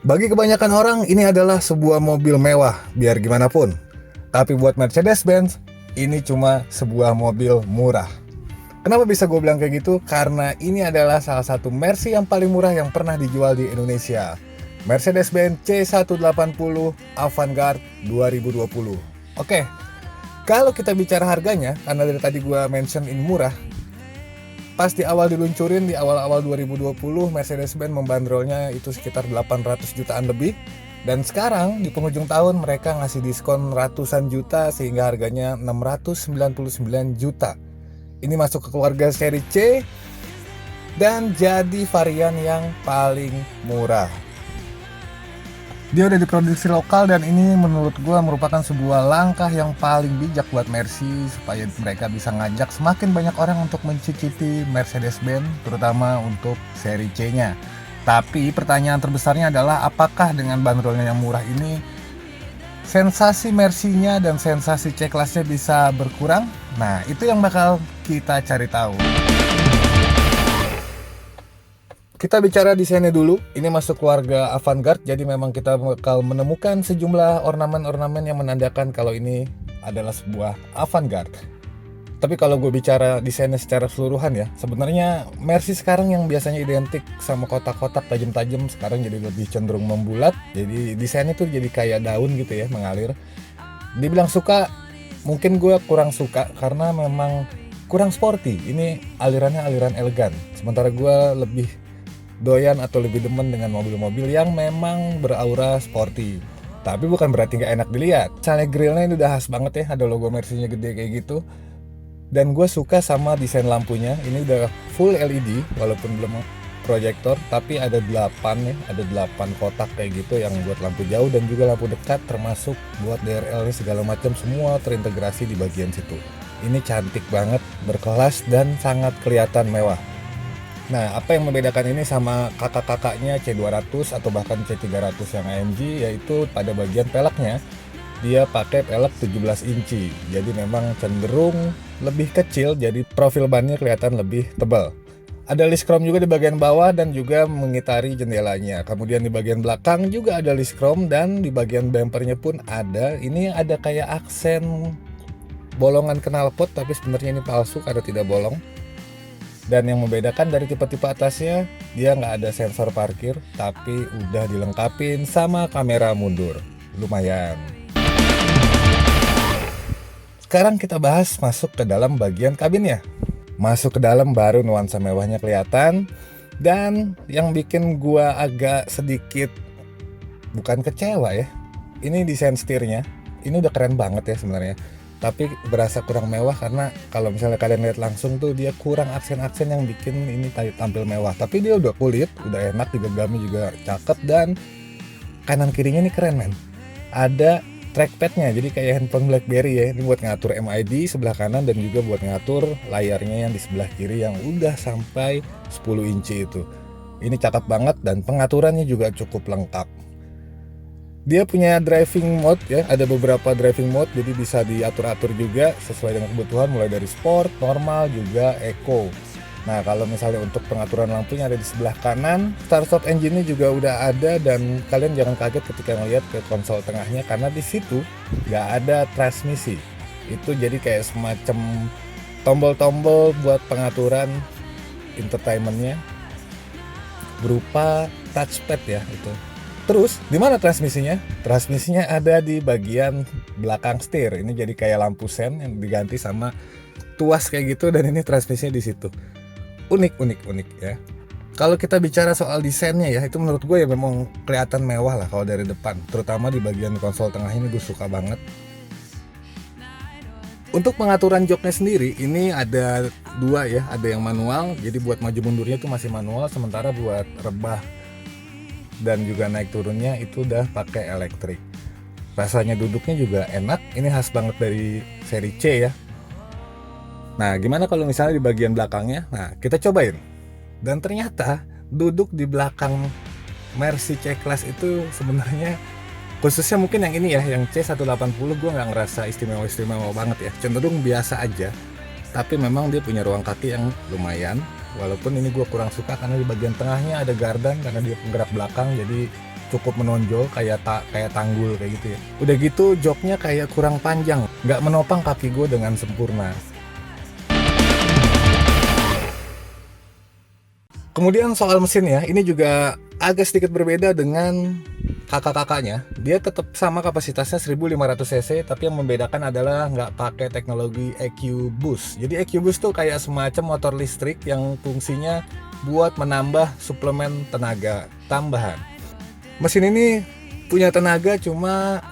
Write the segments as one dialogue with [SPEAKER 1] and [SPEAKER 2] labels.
[SPEAKER 1] Bagi kebanyakan orang, ini adalah sebuah mobil mewah, biar gimana pun. Tapi buat Mercedes-Benz, ini cuma sebuah mobil murah. Kenapa bisa gue bilang kayak gitu? Karena ini adalah salah satu Mercy yang paling murah yang pernah dijual di Indonesia. Mercedes-Benz C180 Avantgarde 2020. Oke, kalau kita bicara harganya, karena dari tadi gue mention ini murah, pas di awal diluncurin di awal-awal 2020, Mercedes-Benz membandrolnya itu sekitar 800 jutaan lebih. Dan sekarang di penghujung tahun mereka ngasih diskon ratusan juta sehingga harganya 699 juta. Ini masuk ke keluarga seri C dan jadi varian yang paling murah. Dia udah diproduksi lokal dan ini menurut gue merupakan sebuah langkah yang paling bijak buat Mercy supaya mereka bisa ngajak semakin banyak orang untuk mencicipi Mercedes-Benz, terutama untuk seri C-nya. Tapi pertanyaan terbesarnya adalah apakah dengan bandrolnya yang murah ini sensasi Mercy-nya dan sensasi C-Class-nya bisa berkurang? Nah, itu yang bakal kita cari tahu. Kita bicara desainnya dulu. Ini masuk keluarga Avantgarde, jadi memang kita bakal menemukan sejumlah ornamen-ornamen yang menandakan kalau ini adalah sebuah Avantgarde. Tapi kalau gue bicara desainnya secara keseluruhan ya, sebenarnya Mercy sekarang yang biasanya identik sama kotak-kotak tajam-tajam sekarang jadi lebih cenderung membulat. Jadi desainnya tuh jadi kayak daun gitu ya, mengalir. Dibilang suka, mungkin gue kurang suka karena memang kurang sporty. Ini alirannya aliran elegan. Sementara gue lebih doyan atau lebih demen dengan mobil-mobil yang memang beraura sporty. Tapi bukan berarti nggak enak dilihat. Misalnya grillnya ini udah khas banget ya, ada logo Mercy-nya gede kayak gitu. Dan gue suka sama desain lampunya. Ini udah full LED walaupun belum proyektor, tapi ada 8 ya, ada 8 kotak kayak gitu yang buat lampu jauh dan juga lampu dekat, termasuk buat DRL-nya segala macam, semua terintegrasi di bagian situ. Ini cantik banget, berkelas dan sangat kelihatan mewah. Nah, apa yang membedakan ini sama kakak-kakaknya C200 atau bahkan C300 yang AMG, yaitu pada bagian peleknya dia pakai pelek 17 inci. Jadi memang cenderung lebih kecil, jadi profil bannya kelihatan lebih tebal. Ada list chrome juga di bagian bawah dan juga mengitari jendelanya. Kemudian di bagian belakang juga ada list chrome dan di bagian bumpernya pun ada. Ini ada kayak aksen bolongan knalpot, tapi sebenarnya ini palsu karena tidak bolong. Dan yang membedakan dari tipe-tipe atasnya, dia nggak ada sensor parkir, tapi udah dilengkapin sama kamera mundur. Lumayan. Sekarang kita bahas masuk ke dalam bagian kabinnya. Masuk ke dalam baru nuansa mewahnya kelihatan. Dan yang bikin gua agak sedikit, bukan kecewa ya, ini desain setirnya. Ini udah keren banget ya sebenarnya. Tapi berasa kurang mewah karena kalau misalnya kalian lihat langsung tuh dia kurang aksen-aksen yang bikin ini tampil mewah. Tapi dia udah kulit, udah enak, digegami juga cakep, dan kanan kirinya ini keren men. Ada trackpadnya, jadi kayak handphone BlackBerry ya. Ini buat ngatur MID sebelah kanan dan juga buat ngatur layarnya yang di sebelah kiri yang udah sampai 10 inci itu. Ini cakep banget dan pengaturannya juga cukup lengkap. Dia punya driving mode ya, ada beberapa driving mode, jadi bisa diatur-atur juga sesuai dengan kebutuhan, mulai dari sport, normal, juga eco. Nah, kalau misalnya untuk pengaturan lampunya ada di sebelah kanan, start stop engine-nya juga udah ada, dan kalian jangan kaget ketika ngeliat ke konsol tengahnya karena di situ nggak ada transmisi. Itu jadi kayak semacam tombol-tombol buat pengaturan entertainment-nya berupa touchpad ya itu. Terus, di mana transmisinya? Transmisinya ada di bagian belakang setir. Ini jadi kayak lampu sen yang diganti sama tuas kayak gitu, dan ini transmisinya di situ. Unik ya. Kalau kita bicara soal desainnya ya, itu menurut gue ya memang kelihatan mewah lah kalau dari depan. Terutama di bagian konsol tengah ini gue suka banget. Untuk pengaturan joknya sendiri, ini ada 2 ya. Ada yang manual, jadi buat maju mundurnya itu masih manual. Sementara buat rebah dan juga naik turunnya itu udah pakai elektrik. Rasanya duduknya juga enak. Ini khas banget dari seri C ya. Nah, gimana kalau misalnya di bagian belakangnya? Nah, kita cobain. Dan ternyata duduk di belakang Mercy C-Class itu sebenarnya, khususnya mungkin yang ini ya, yang C180, gue nggak ngerasa istimewa banget ya. Cenderung biasa aja. Tapi memang dia punya ruang kaki yang lumayan. Walaupun ini gue kurang suka karena di bagian tengahnya ada gardan karena dia penggerak belakang, jadi cukup menonjol kayak kayak tanggul kayak gitu ya. Udah gitu joknya kayak kurang panjang, nggak menopang kaki gue dengan sempurna. Kemudian soal mesin ya, ini juga agak sedikit berbeda dengan kakak-kakaknya. Dia tetap sama kapasitasnya 1500 cc, tapi yang membedakan adalah nggak pakai teknologi EQ Boost. Jadi EQ Boost tuh kayak semacam motor listrik yang fungsinya buat menambah suplemen tenaga tambahan. Mesin ini punya tenaga cuma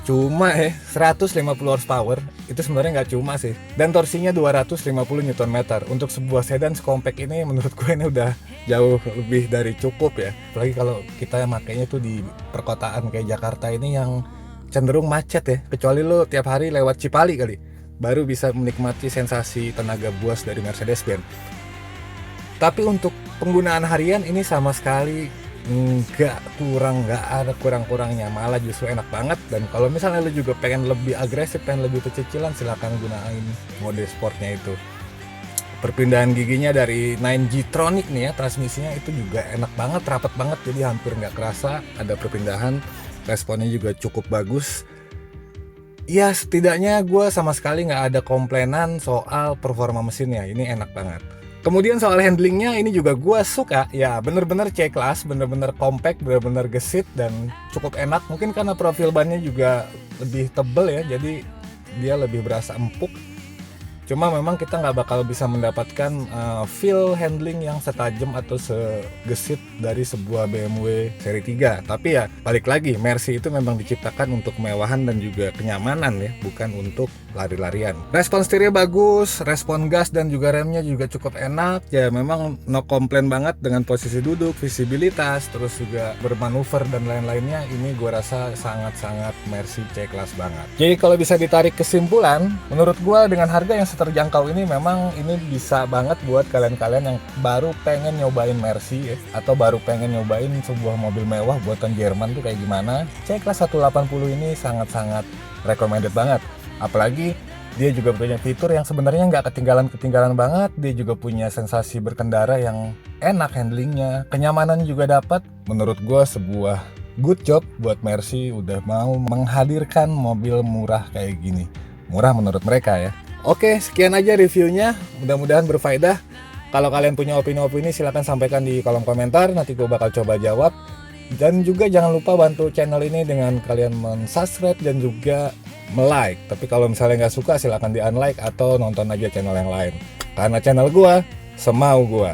[SPEAKER 1] 150 horsepower. Itu sebenarnya nggak cuma sih, dan torsinya 250 Nm. Untuk sebuah sedan sekompak ini menurut gue ini udah jauh lebih dari cukup ya, apalagi kalau kita makainya tuh di perkotaan kayak Jakarta ini yang cenderung macet ya, kecuali lo tiap hari lewat Cipali kali baru bisa menikmati sensasi tenaga buas dari Mercedes-Benz. Tapi untuk penggunaan harian ini sama sekali nggak ada kurang-kurangnya, malah justru enak banget. Dan kalau misalnya lu juga pengen lebih agresif, pengen lebih kecicilan, silahkan gunain mode sportnya itu. Perpindahan giginya dari 9G Tronic nih ya, transmisinya itu juga enak banget, rapat banget, jadi hampir nggak kerasa ada perpindahan. Responnya juga cukup bagus. Ya setidaknya gue sama sekali nggak ada komplainan soal performa mesinnya, ini enak banget. Kemudian soal handlingnya ini juga gue suka ya, bener-bener C-class, bener-bener compact, bener-bener gesit dan cukup enak. Mungkin karena profil bannya juga lebih tebel ya, jadi dia lebih berasa empuk. Cuma memang kita nggak bakal bisa mendapatkan feel handling yang setajam atau segesit dari sebuah BMW seri 3. Tapi ya balik lagi, Mercy itu memang diciptakan untuk kemewahan dan juga kenyamanan ya, bukan untuk lari-larian. Respon setirnya bagus, respon gas dan juga remnya juga cukup enak. Ya memang no komplain banget dengan posisi duduk, visibilitas, terus juga bermanuver dan lain-lainnya. Ini gue rasa sangat-sangat Mercy C-Class banget. Jadi kalau bisa ditarik kesimpulan, menurut gue dengan harga yang terjangkau ini memang ini bisa banget buat kalian-kalian yang baru pengen nyobain Mercy ya, atau baru pengen nyobain sebuah mobil mewah buatan Jerman tuh kayak gimana. C-Class 180 ini sangat-sangat recommended banget. Apalagi dia juga punya fitur yang sebenarnya nggak ketinggalan banget. Dia juga punya sensasi berkendara yang enak handlingnya, kenyamanan juga dapat. Menurut gue sebuah good job buat Mercy udah mau menghadirkan mobil murah kayak gini. Murah menurut mereka ya. Oke, sekian aja reviewnya, mudah-mudahan berfaedah. Kalau kalian punya opini-opini silahkan sampaikan di kolom komentar, nanti gue bakal coba jawab. Dan juga jangan lupa bantu channel ini dengan kalian men-subscribe dan juga me-like. Tapi kalau misalnya nggak suka silahkan di-unlike atau nonton aja channel yang lain. Karena channel gue, semau gue.